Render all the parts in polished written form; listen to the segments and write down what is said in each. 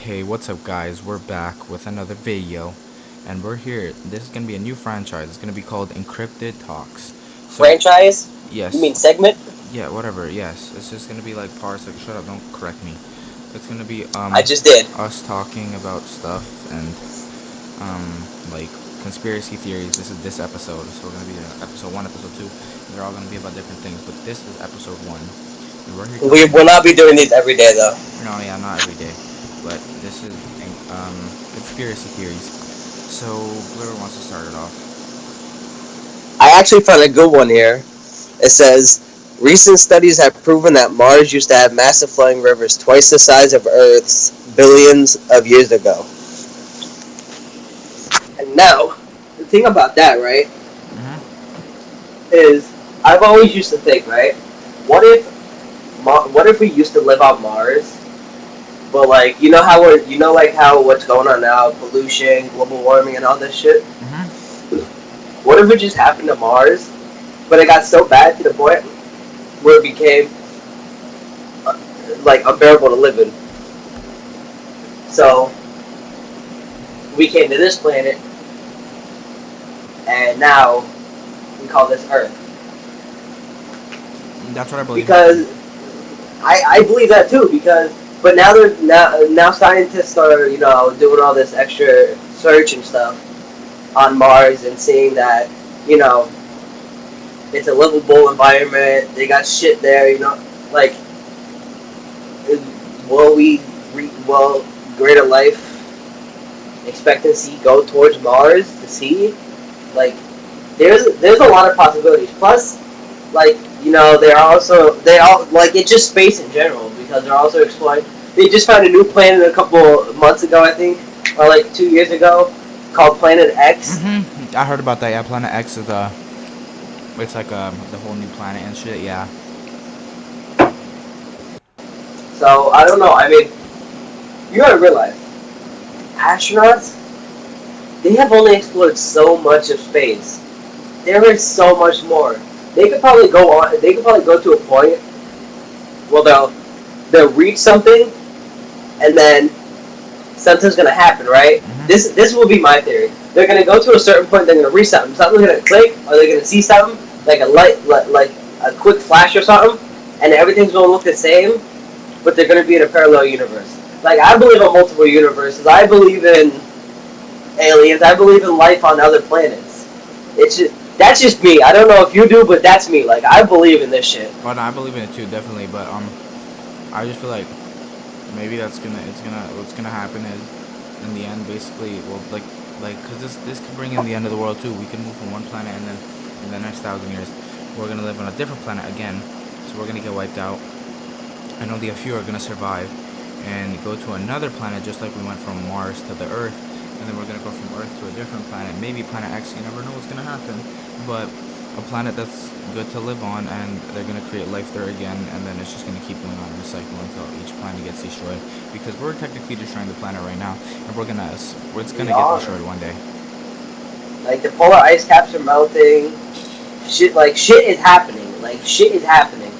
Hey, what's up guys? We're back with another video and we're here. This is gonna be a new franchise. It's gonna be called Encrypted Talks. So Franchise? You yes, mean segment? yeah, whatever, yes. It's just gonna be like parts like shut up, don't correct me. It's gonna be I just did. us talking about stuff and like conspiracy theories. This is this episode. So we're gonna be episode one, episode two. They're all gonna be about different things, but this is episode one. And we're here We talking. will not be doing these every day though. No, yeah, not every day, but this is conspiracy theories. So whoever wants to start it off. I actually found a good one here. It says recent studies have proven that Mars used to have massive flowing rivers twice the size of Earth's billions of years ago. And now, the thing about that, right, Mhm. is I've always used to think, right, what if what if we used to live on Mars, but like like how what's going on now, pollution, global warming, and all this shit. Mhm. What if it just happened to Mars, but it got so bad to the point where it became like unbearable to live in? So we came to this planet, and now we call this Earth That's what I believe happened. because I believe that too. Because but now scientists are doing all this extra search and stuff on Mars and seeing that you know it's a livable environment. They got shit there, like will will greater life expectancy go towards Mars to see? Like, there's a lot of possibilities. Plus, like they all like it's just space in general because they're also exploring. They just found a new planet a couple months ago, I think, or like 2 years ago, called Planet X. I heard about that. Yeah, Planet X is it's like the whole new planet and shit. Yeah. So I don't know. I mean, you gotta realize, astronauts they have only explored so much of space. There is so much more. They could probably go on. They could probably go to a point. Well, they'll reach something, and then something's gonna happen, right? Mhm. This will be my theory. They're gonna go to a certain point. They're gonna reach something. Something's gonna click, or they're gonna see something like a light, like a quick flash or something, and everything's gonna look the same. But they're gonna be in a parallel universe. Like I believe in multiple universes. I believe in aliens. I believe in life on other planets. It's just that's just me. I don't know if you do, but that's me. Like I believe in this shit. But I believe in it too, definitely. But I just feel like maybe what's gonna happen is in the end, basically, well, like, cause this could bring in the end of the world too. We can move from one planet and then in the next 1,000 years, we're gonna live on a different planet again. So we're gonna get wiped out. And only a few are gonna survive and go to another planet, just like we went from Mars to the Earth, and then we're gonna go from Earth to a different planet, maybe Planet X. You never know what's gonna happen, but a planet that's good to live on, and they're gonna create life there again, and then it's just gonna keep going on in a cycle until each planet gets destroyed. Because we're technically destroying the planet right now, and it's We gonna get are. destroyed one day. Like the polar ice caps are melting. Shit is happening. Like shit is happening,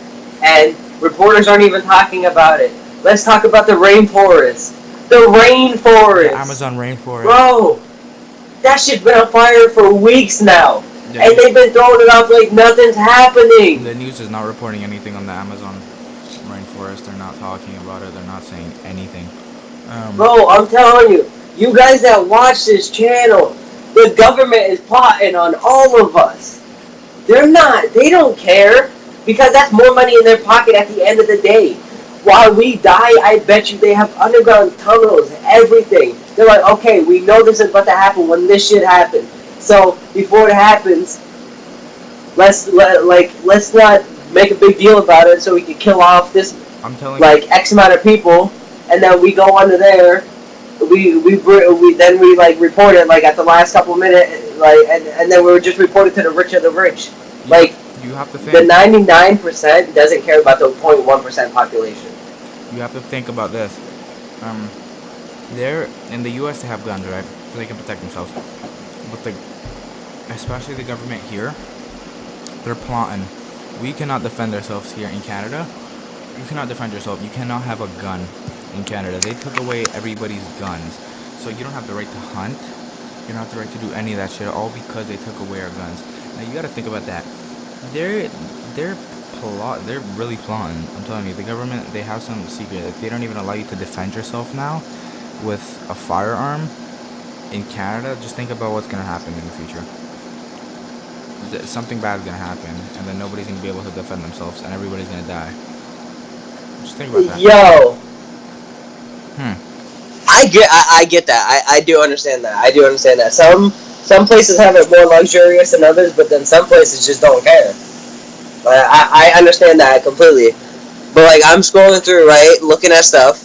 and reporters aren't even talking about it. Let's talk about the rainforest. The The rainforest, Amazon rainforest. bro. That shit's been on fire for weeks now, The and news, they've been throwing it off like nothing's happening. the news is not reporting anything on the Amazon rainforest. They're not talking about it. They're not saying anything. Um, Bro, I'm telling you, you guys that watch this channel, the government is plotting on all of us. They're not. They don't care because that's more money in their pocket at the end of the day. While we die, I bet you they have underground tunnels, everything. They're like, okay, we know this is about to happen when this shit happens. So before it happens, let's not make a big deal about it, so we can kill off this I'm telling you. like X amount of people, and then we go under there. We like report it like at the last couple of minutes, like and then we were just reported to the rich of the rich. you Like you have to the think. 99% doesn't care about the 0.1% population. You have to think about this. Um, they're in the U.S. They have guns, right? So they can protect themselves. But especially the government here, they're plotting. We cannot defend ourselves here in Canada. You cannot defend yourself. You cannot have a gun in Canada. They took away everybody's guns, so you don't have the right to hunt. You don't have the right to do any of that shit, all because they took away our guns. Now you got to think about that. They're they're they're really plotting. I'm telling you, the government, they have some secret. Like, they don't even allow you to defend yourself now with a firearm in Canada. Just think about what's gonna happen in the future. Something bad is gonna happen, and then nobody's gonna be able to defend themselves, and everybody's gonna die. Just think about that. Yo, Hmm. I get that. I do understand that. I do understand that. Some places have it more luxurious than others, but then some places just don't care. But I understand that completely. But like I'm scrolling through, right, looking at stuff,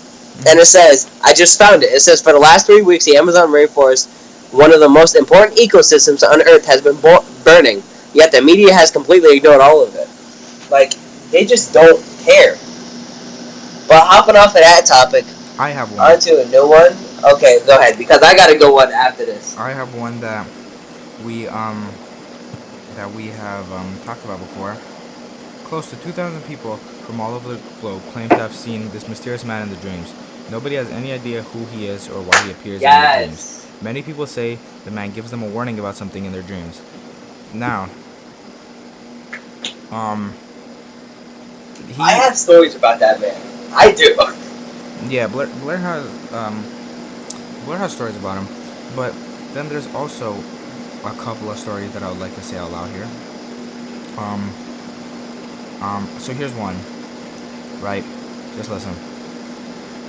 and it says I just found it. It says for the last 3 weeks, the Amazon rainforest, one of the most important ecosystems on Earth, has been burning. Yet the media has completely ignored all of it. Like they just don't care. But hopping off of that topic, I have one. onto a new one. Okay, go ahead because I gotta go one after this. I have one we um that we have talked about before. Close to 2,000 people from all over the globe claim to have seen this mysterious man in their dreams. Nobody has any idea who he is or why he appears in their dreams. Yes. Many people say the man gives them a warning about something in their dreams. Now, um, I he, have stories about that man. I do. yeah, Blair has stories about him, but then there's also a couple of stories that I would like to say out loud here. Um, so here's one, right? Just listen.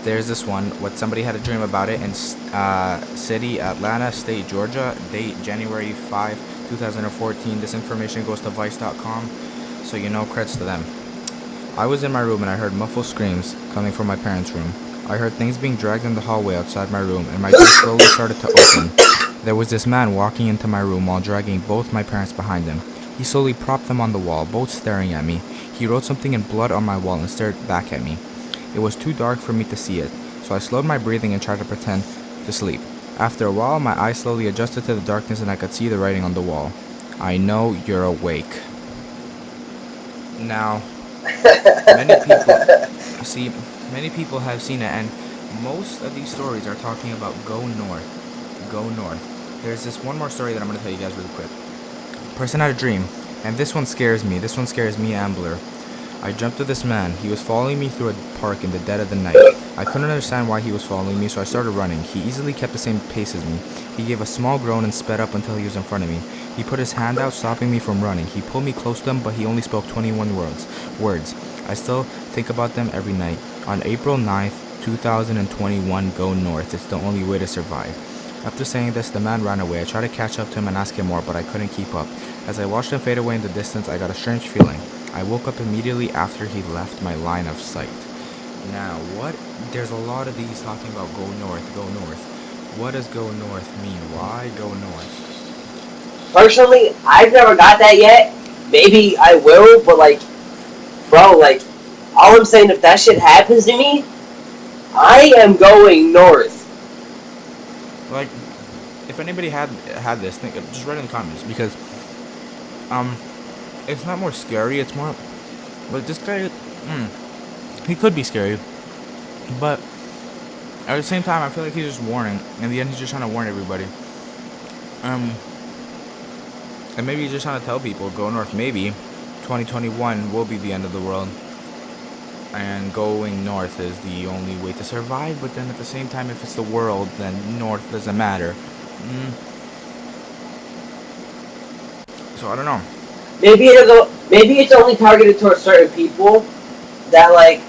There's this one. What somebody had a dream about it in city, Atlanta, state, Georgia. Date January 5, 2014. This information goes to Vice.com, so you know, creds to them. I was in my room and I heard muffled screams coming from my parents' room. I heard things being dragged in the hallway outside my room, and my door slowly started to open. There was this man walking into my room while dragging both my parents behind him. He slowly propped them on the wall, both staring at me. He wrote something in blood on my wall and stared back at me. It was too dark for me to see it, so I slowed my breathing and tried to pretend to sleep. After a while, my eyes slowly adjusted to the darkness and I could see the writing on the wall. I know you're awake. Now, many people see, many people have seen it, and most of these stories are talking about go north. Go north. There's this one more story that I'm going to tell you guys really quick. Person had a dream, and this one scares me. This one scares me and Blair. I dreamt of this man. He was following me through a park in the dead of the night. I couldn't understand why he was following me, so I started running. He easily kept the same pace as me. He gave a small groan and sped up until he was in front of me. He put his hand out, stopping me from running. He pulled me close to him, but he only spoke 21 words. I still think about them every night. On April 9th, 2021, go north. It's the only way to survive. After saying this, the man ran away. I tried to catch up to him and ask him more, but I couldn't keep up. As I watched him fade away in the distance, I got a strange feeling. I woke up immediately after he left my line of sight. Now, there's a lot of these talking about go north, go north. What does go north mean? Why go north? Personally, I've never got that yet. Maybe I will, but like, bro, like, all I'm saying, if that shit happens to me, I am going north. Like, if anybody had this, just write in the comments, because it's not more scary. It's more like this guy. He could be scary, but at the same time, I feel like he's just warning. In the end, he's just trying to warn everybody. And maybe he's just trying to tell people go north. Maybe 2021 will be the end of the world, and going north is the only way to survive. But then at the same time, if it's the world, then north doesn't matter. So I don't know. Maybe it's only targeted towards certain people that like,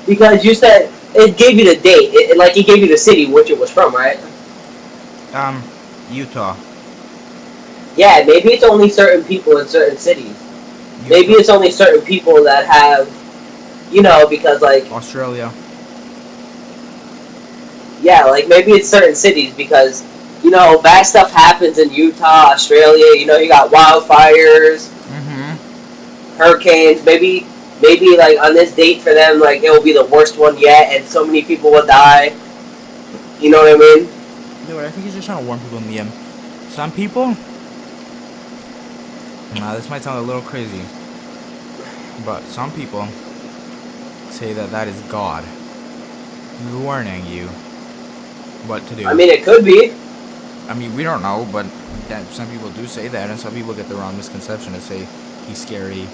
because you said it gave you the date, it gave you the city which it was from, right? Utah. Yeah, maybe it's only certain people in certain cities. Maybe it's only certain people that have, because like Australia. Yeah, like maybe it's certain cities because bad stuff happens in Utah, Australia. You got wildfires, hurricanes. Maybe like on this date for them, like it will be the worst one yet, and so many people will die. You know what I mean? Dude, I think he's just trying to warn people in the end. Some people. Now this might sound a little crazy, but some people say that that is God warning you what to I do. mean, it could be. I mean, we don't know, but that some people do say that, and some people get the wrong misconception and say he's scary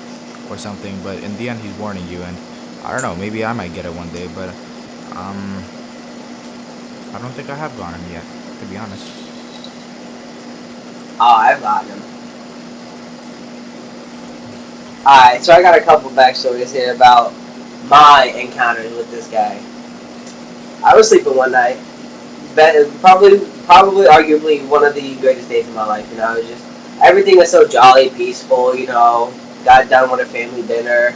or something. But in the end, he's warning you, and I don't know. Maybe I might get it one day, but um, I don't think I have gotten him yet, to be honest. Oh, I've gotten him. Alright, so I got a couple backstories here about my encounters with this guy. I was sleeping one night. Probably, arguably one of the greatest days of my life. You know, it was just everything was so jolly, peaceful. You know, got done with a family dinner.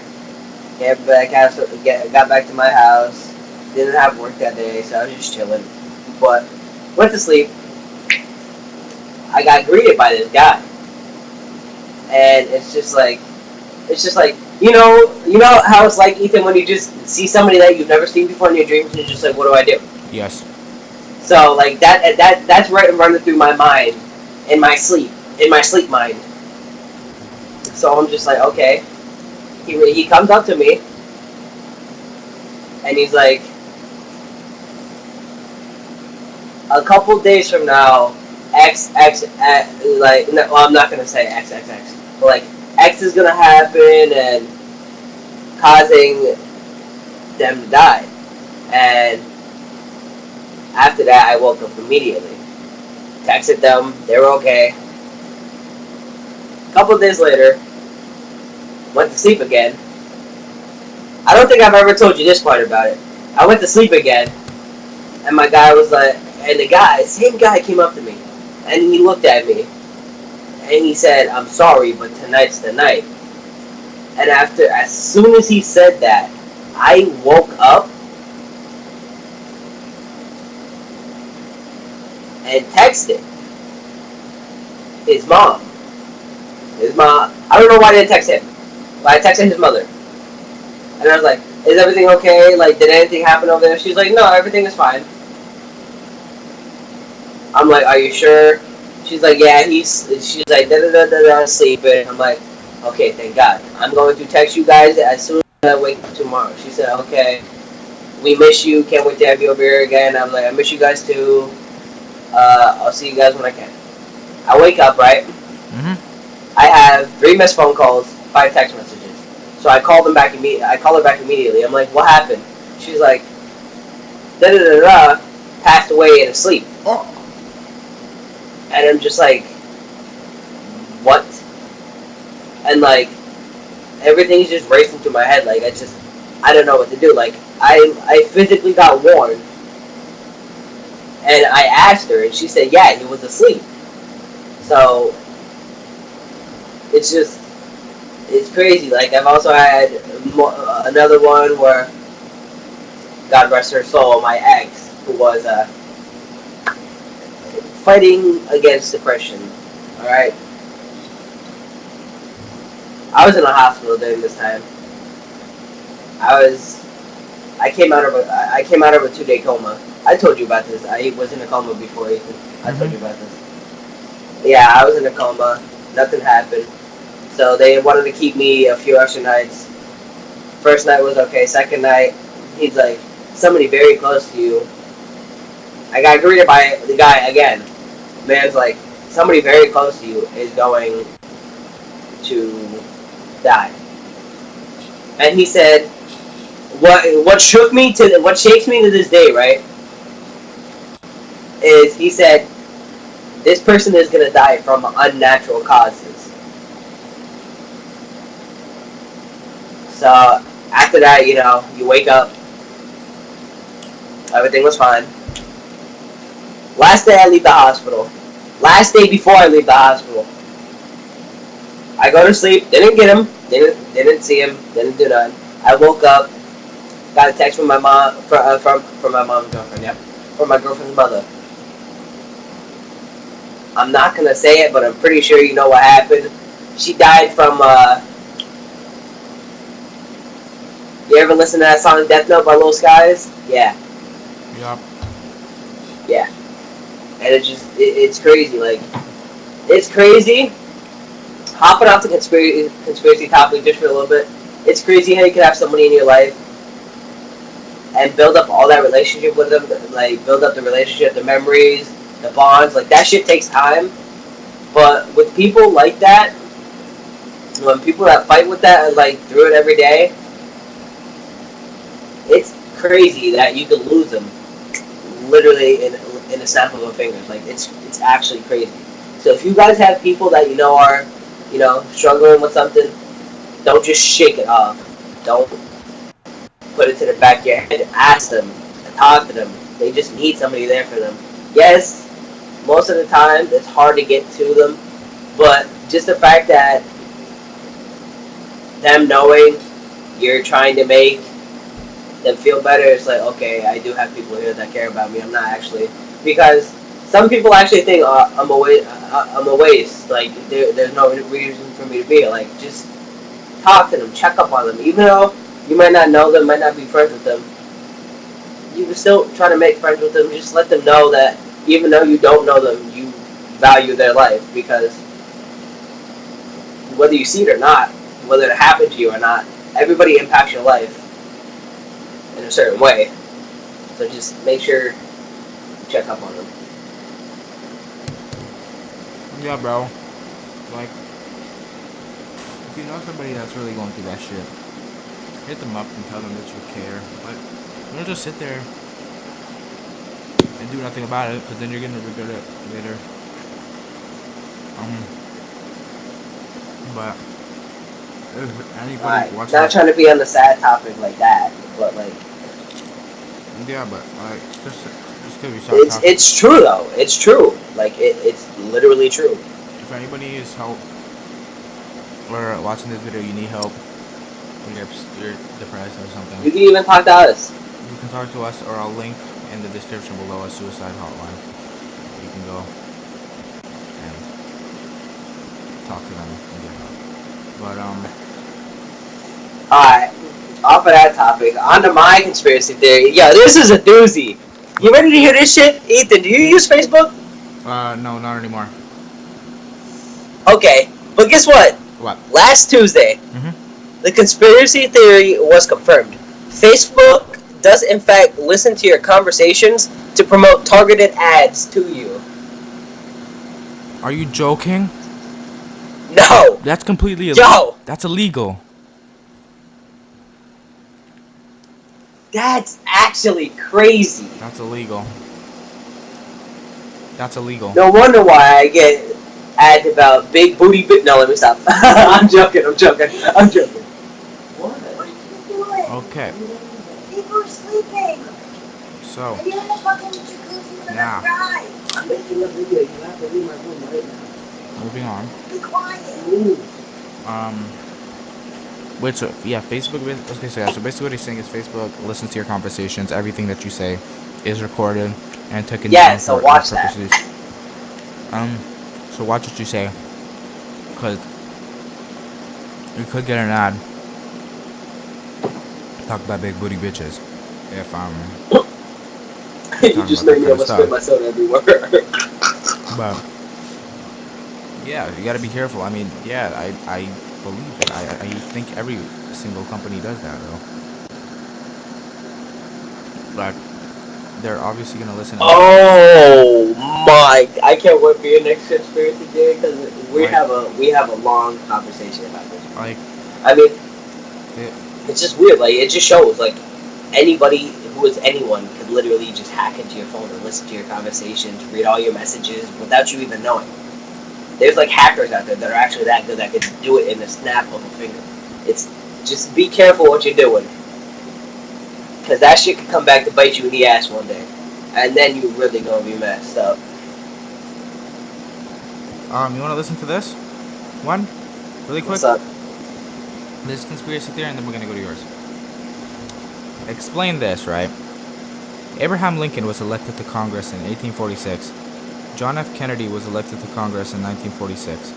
Got back to my house. Didn't have work that day, so I was just chilling. But went to sleep. I got greeted by this guy, and it's just like you know how it's like, Ethan, when you just see somebody that you've never seen before in your dreams, and you're just like, what do I do? Yes. So like that's right running through my mind, in my sleep mind. So I'm just like, okay. He comes up to me, and he's like, a couple days from now, like, no, well, I'm not gonna say XXX, but like X is gonna happen and causing them to die. And after that, I woke up immediately. Texted them, they were okay. A couple of days later, went to sleep again. I don't think I've ever told you this part about it. I went to sleep again, and my guy was like, and same guy came up to me, and he looked at me, and he said, I'm sorry, but tonight's the night. And as soon as he said that, I woke up and texted his mom. I don't know why I didn't text him, but I texted his mother. And I was like, is everything okay? Like, did anything happen over there? She's like, no, everything is fine. I'm like, are you sure? She's like, yeah, she's like, da-da-da-da-da, sleeping. I'm like, okay, thank God. I'm going to text you guys as soon as I wake up tomorrow. She said, okay, we miss you. Can't wait to have you over here again. I'm like, I miss you guys too. I'll see you guys when I can. I wake up, right? Mm-hmm. I have 3 missed phone calls, 5 text messages. So I call her back immediately. I'm like, what happened? She's like, da-da-da-da, passed away in his sleep. Oh. And I'm just like, what? And like, everything's just racing through my head. Like, I don't know what to do. Like, I physically got warned. And I asked her, and she said, yeah, he was asleep. So, it's crazy. Like, I've also had another one where, God rest her soul, my ex, who was fighting against depression. Alright? I was in a hospital during this time. I came out of a 2-day coma. I told you about this. I was in a coma before, Ethan. I told you about this. Yeah, I was in a coma. Nothing happened. So they wanted to keep me a few extra nights. First night was okay. Second night, he's like, somebody very close to you. I got greeted by the guy again. Man's like, somebody very close to you is going to die. And he said, what shakes me to this day, right, is he said, this person is going to die from unnatural causes. So after that, you wake up, everything was fine. Last day I leave the hospital. Last day before I leave the hospital, I go to sleep, didn't get him, didn't see him, didn't do nothing. I woke up, got a text from my mom, from my mom's girlfriend, yep, from my girlfriend's mother. I'm not gonna say it, but I'm pretty sure you know what happened. She died from, you ever listen to that song Death Note by Lil Skies? Yeah. Yep. Yeah. And it's crazy, like, it's crazy. Hopping off the conspiracy topic just for a little bit. It's crazy how you can have somebody in your life and build up all that relationship with them, like build up the relationship, the memories, the bonds. Like that shit takes time. But with people like that, when people that fight with that and like through it every day, it's crazy that you can lose them literally in a snap of a finger. Like it's actually crazy. So if you guys have people that you know are, struggling with something, don't just shake it off. Don't put it to the back of your head. Ask them, talk to them. They just need somebody there for them. Yes, most of the time it's hard to get to them, but just the fact that them knowing you're trying to make them feel better, it's like, okay, I do have people here that care about me. I'm not actually, because some people actually think I'm a waste. Like there's no reason for me to be. Like just talk to them, check up on them, even though you might not know them, might not be friends with them. You can still try to make friends with them. Just let them know that even though you don't know them, you value their life, because whether you see it or not, whether it happened to you or not, everybody impacts your life in a certain way. So just make sure you check up on them. Yeah, bro. Like, if you know somebody that's really going through that shit, hit them up and tell them that you care. But don't just sit there and do nothing about it, because then you're gonna regret it later. But if anybody watching, not trying to be on the sad topic like that, but like, yeah, but like just give yourself. It's true though. It's true. Like it's literally true. If anybody needs help or watching this video, you need help, when you're depressed or something, You can even talk to us. you can talk to us, or I'll link in the description below a suicide hotline. You can go and talk to them and get help. But Alright, off of that topic, onto my conspiracy theory. Yo, this is a doozy. You ready to hear this shit? Ethan, do you use Facebook? no, not anymore. Okay, but guess what? What? Last Tuesday, the conspiracy theory was confirmed. Facebook does in fact listen to your conversations to promote targeted ads to you. Are you joking? No! That's completely illegal. Yo! That's illegal. That's actually crazy. That's illegal. That's illegal. No wonder why I get ads about big booty bit. No, let me stop. I'm joking. What? What are you doing? Okay. People are sleeping. So And you're in the fucking jacuzzi with Yeah. a guy. I'm making a video. You have to leave my room right now. moving on. Be quiet. Ooh. Wait, so yeah, Facebook. Okay, so yeah, so basically what he's saying is Facebook listens to your conversations. Everything that you say is recorded and taken Yeah, down so for watch purposes. So watch what you say, because you could get an ad talk about big booty bitches if You just made me almost spit my soda everywhere. But yeah, you gotta be careful. I mean, yeah, I believe it. I think every single company does that though. But they're obviously gonna listen. Oh my! I can't wait for your next conspiracy theory, because we Like- have a long conversation about this. Like, I mean, it, it's just weird. Like, it just shows like anybody who is anyone could literally just hack into your phone and listen to your conversations, read all your messages without you even knowing. There's like hackers out there that are actually that good that could do it in a snap of a finger. It's just be careful what you're doing, because that shit could come back to bite you in the ass one day, and then you really gonna be messed up. you wanna listen to this one really quick? What's up? This conspiracy theory, and then we're gonna go to yours. Explain this, right? Abraham Lincoln was elected to Congress in 1846. John F. Kennedy was elected to Congress in 1946.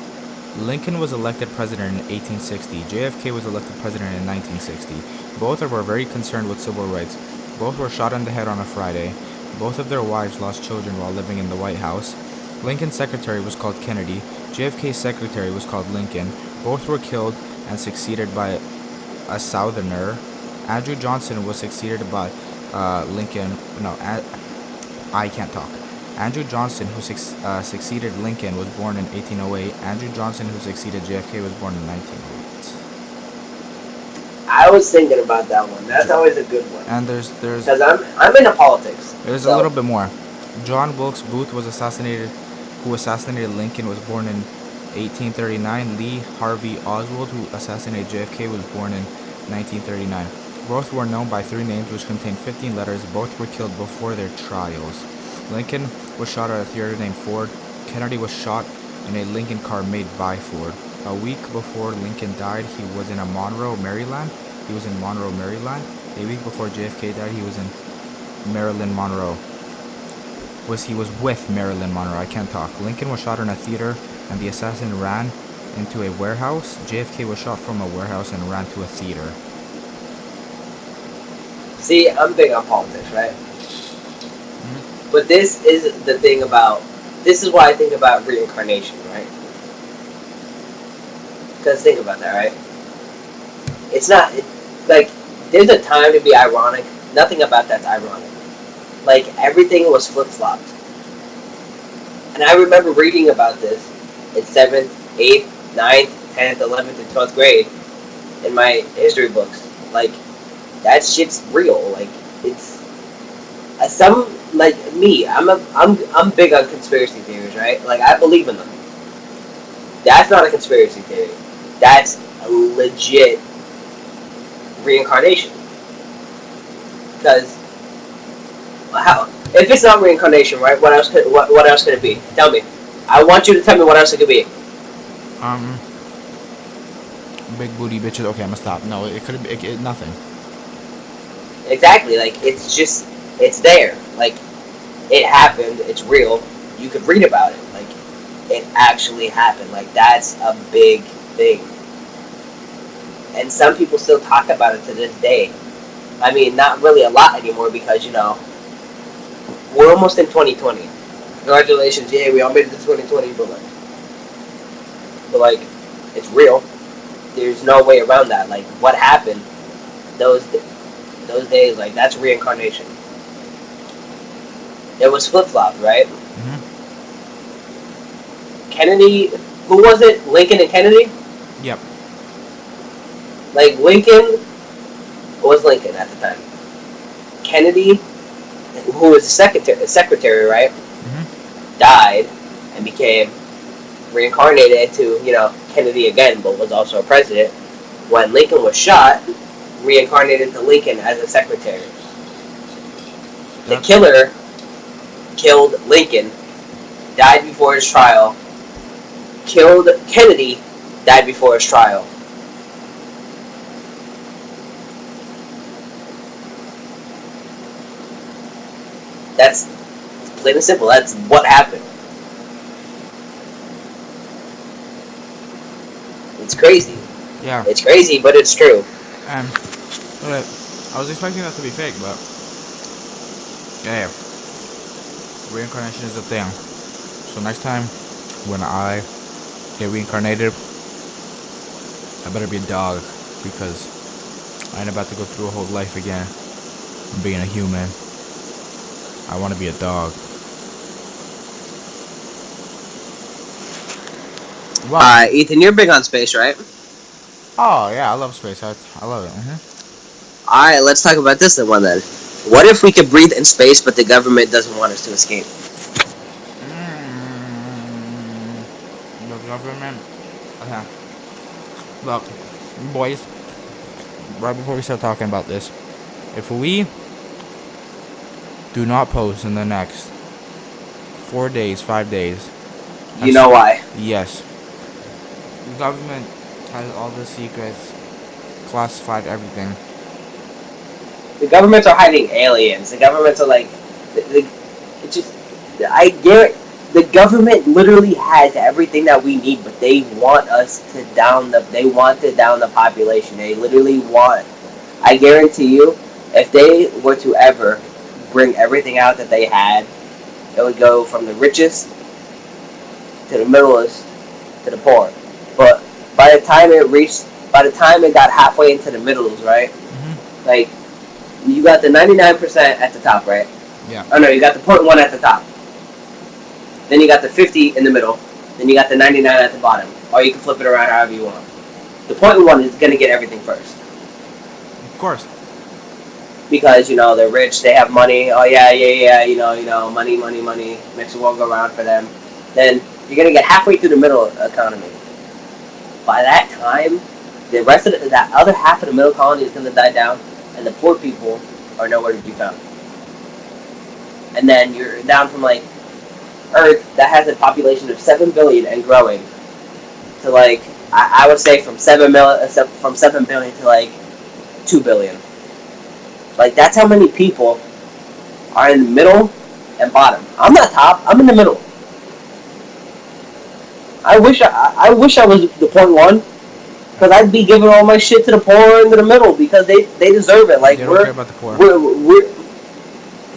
Lincoln was elected president in 1860. JFK was elected president in 1960. Both were very concerned with civil rights. Both were shot in the head on a Friday. Both of their wives lost children while living in the White House. Lincoln's secretary was called Kennedy. JFK's secretary was called Lincoln. Both were killed and succeeded by a Southerner. Andrew Johnson was succeeded by Lincoln. No, I can't talk. Andrew Johnson, who succeeded Lincoln, was born in 1808. Andrew Johnson, who succeeded JFK, was born in 1908. I was thinking about that one. That's always a good one. And there's Because I'm into politics. there's a So little bit more. John Wilkes Booth was assassinated, who assassinated Lincoln, was born in 1839. Lee Harvey Oswald, who assassinated JFK, was born in 1939. Both were known by three names which contained 15 letters. Both were killed before their trials. Lincoln was shot at a theater named Ford. Kennedy was shot in a Lincoln car made by Ford. A week before Lincoln died, he was in Monroe, Maryland. A week before JFK died, he was in Marilyn Monroe. He was with Marilyn Monroe. I can't talk. Lincoln was shot in a theater, and the assassin ran into a warehouse. JFK was shot from a warehouse and ran to a theater. see, I'm big on politics, right? But this is the thing about. This is why I think about reincarnation, right? Because think about that, right? It's not like there's a time to be ironic. Nothing about that's ironic. Like everything was flip flopped. And I remember reading about this in 7th, 8th, 9th, 10th, 11th, and 12th grade in my history books. Like that shit's real. Like it's some like me. I'm big on conspiracy theories, right? Like I believe in them. That's not a conspiracy theory. That's a legit reincarnation. Because how? If it's not reincarnation, right? What else could it be? Tell me. I want you to tell me what else it could be. Big booty bitches. Okay, I'm gonna stop. No, it could be nothing. Exactly. Like it's there. Like it happened. It's real. You could read about it. Like it actually happened. Like that's a big thing. And some people still talk about it to this day. I mean, not really a lot anymore because we're almost in 2020. Congratulations, yeah, we all made it to 2020, but like, it's real. There's no way around that. Like, what happened? Those days, like that's reincarnation. It was flip flopped, right? Mm-hmm. Kennedy, who was it? Lincoln and Kennedy. Yep. Like Lincoln was Lincoln at the time. Kennedy, who was the secretary, right? Mm-hmm. Died and became reincarnated to, Kennedy again, but was also a president. When Lincoln was shot, reincarnated to Lincoln as a secretary. The killer killed Lincoln, died before his trial, killed Kennedy, died before his trial. That's plain and simple. That's what happened. It's crazy. Yeah. It's crazy, but it's true. And I was expecting that to be fake, but yeah. Reincarnation is a thing. So next time when I get reincarnated, I better be a dog because I ain't about to go through a whole life again being a human. I want to be a dog. Wow. Ethan, you're big on space, right? Oh yeah, I love space. I love it. Mm-hmm. All right, let's talk about this one then. What if we could breathe in space, but the government doesn't want us to escape? The government. Okay. Look, boys. Right before we start talking about this, if we do not post in the next 4 days, 5 days. You know why? Yes. The government has all the secrets, classified everything. The governments are hiding aliens. The governments are like, I guarantee, the government literally has everything that we need, but they want us to down the population. They literally want, I guarantee you, if they were to ever bring everything out that they had, it would go from the richest to the middlest to the poor. But by the time it got halfway into the middles, right? Mm-hmm. Like You got the 99% at the top, right? Yeah. Oh no, you got the 0.1 at the top. Then you got the 50 in the middle. Then you got the 99 at the bottom. Or you can flip it around however you want. The 0.1 is gonna get everything first. Of course. Because, they're rich, they have money. Oh yeah, money. Makes the world go round for them. Then you're gonna get halfway through the middle economy. By that time, the rest of that other half of the middle colony is gonna die down, and the poor people are nowhere to be found. And then you're down from like Earth that has a population of 7 billion and growing to like I would say from 7 billion to like 2 billion. Like that's how many people are in the middle and bottom. I'm not top. I'm in the middle. I wish I was the 0.1 because I'd be giving all my shit to the poor into the middle because they deserve it. Like They don't care about the poor.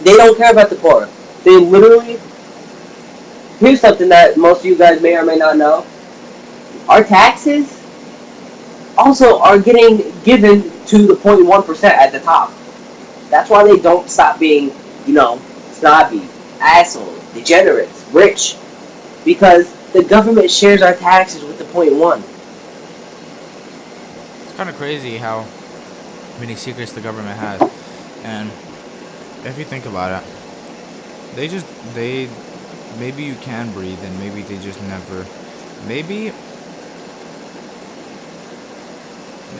They don't care about the poor. They literally. Here's something that most of you guys may or may not know. Our taxes also are getting given to the 0.1% at the top. That's why they don't stop being, snobby, assholes, degenerates, rich. Because the government shares our taxes with the 0.1. It's kind of crazy how many secrets the government has. And if you think about it, maybe you can breathe and maybe they just never, maybe,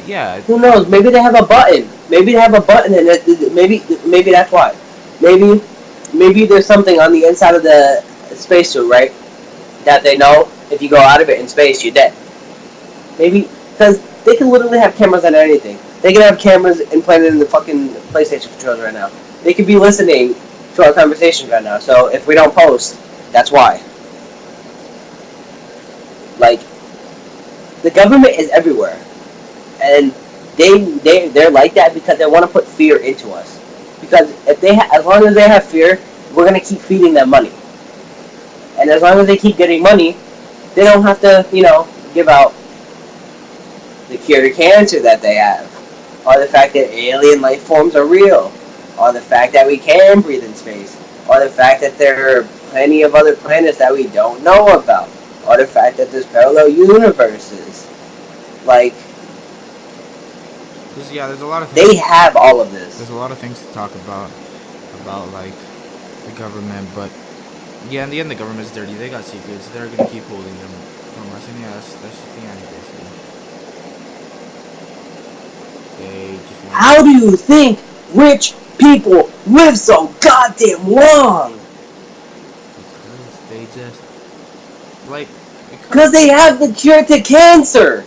yeah. Who knows? Maybe they have a button. Maybe they have a button, and maybe that's why. Maybe there's something on the inside of the spacesuit, right? That they know if you go out of it in space, you're dead. Maybe because they can literally have cameras on anything. They can have cameras implanted in the fucking PlayStation controls right now. They could be listening to our conversation right now. So if we don't post, that's why. Like the government is everywhere. And they're like that because they want to put fear into us. Because if as long as they have fear, we're gonna keep feeding them money. And as long as they keep getting money, they don't have to, give out the cure to cancer that they have, or the fact that alien life forms are real, or the fact that we can breathe in space, or the fact that there are plenty of other planets that we don't know about, or the fact that there's parallel universes. Like. There's a lot of things. They have all of this. There's a lot of things to talk about like the government, but yeah, in the end, the government's dirty. They got secrets. They're gonna keep holding them from us, and yeah, that's just the end, basically. They just want. How do you think rich people live so goddamn long? Because they just like. Because they have the cure to cancer.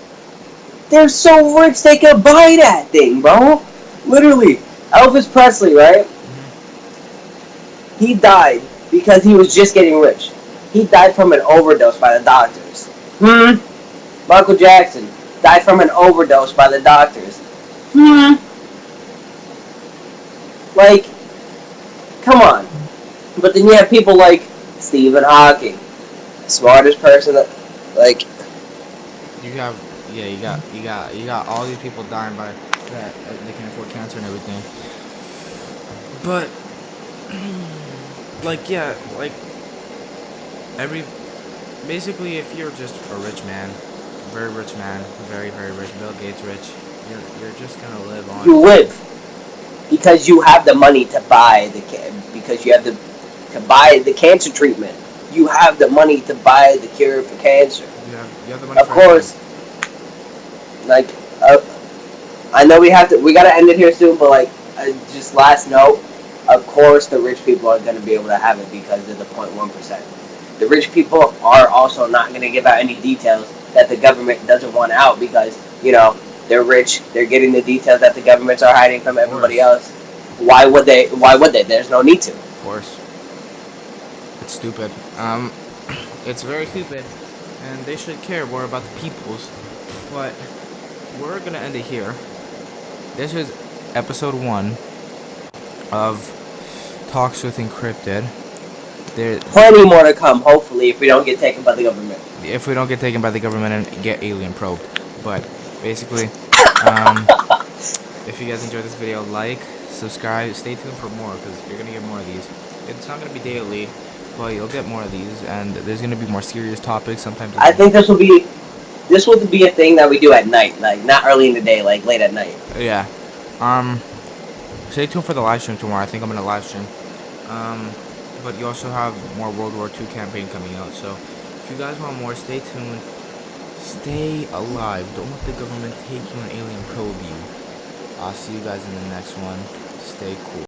They're so rich they can buy that thing, bro. Literally. Elvis Presley, right? Mm-hmm. He died because he was just getting rich. He died from an overdose by the doctors. Michael Jackson died from an overdose by the doctors. Like, come on. But then you have people like Stephen Hawking, smartest person that, like. You got all these people dying by that they can afford cancer and everything. But basically if you're just a rich man, very rich man, very very rich, Bill Gates rich, you're just gonna live on. You live because you have the money to buy because you have to buy the cancer treatment. You have the money to buy the cure for cancer. You have the money. Of course. Like, I know we gotta end it here soon, but just last note, of course the rich people are gonna be able to have it because they're the 0.1%. The rich people are also not gonna give out any details that the government doesn't want out because, they're rich, they're getting the details that the governments are hiding from everybody else. Why would they? There's no need to. Of course. It's stupid. It's very stupid, and they should care more about the peoples, but we're gonna end it here. This is episode 1 of Talks with Encrypted. There's plenty more to come, hopefully, if we don't get taken by the government. If we don't get taken by the government and get alien probed. But basically, if you guys enjoyed this video, like, subscribe. Stay tuned for more because you're gonna get more of these. It's not gonna be daily, but you'll get more of these, and there's gonna be more serious topics. Sometimes I think this will be a thing that we do at night, like not early in the day, like late at night. yeah. Stay tuned for the live stream tomorrow. I think I'm gonna live stream. But you also have more World War II campaign coming out. So if you guys want more, stay tuned. Stay alive. Don't let the government take you and alien probe you. I'll see you guys in the next one. Stay cool.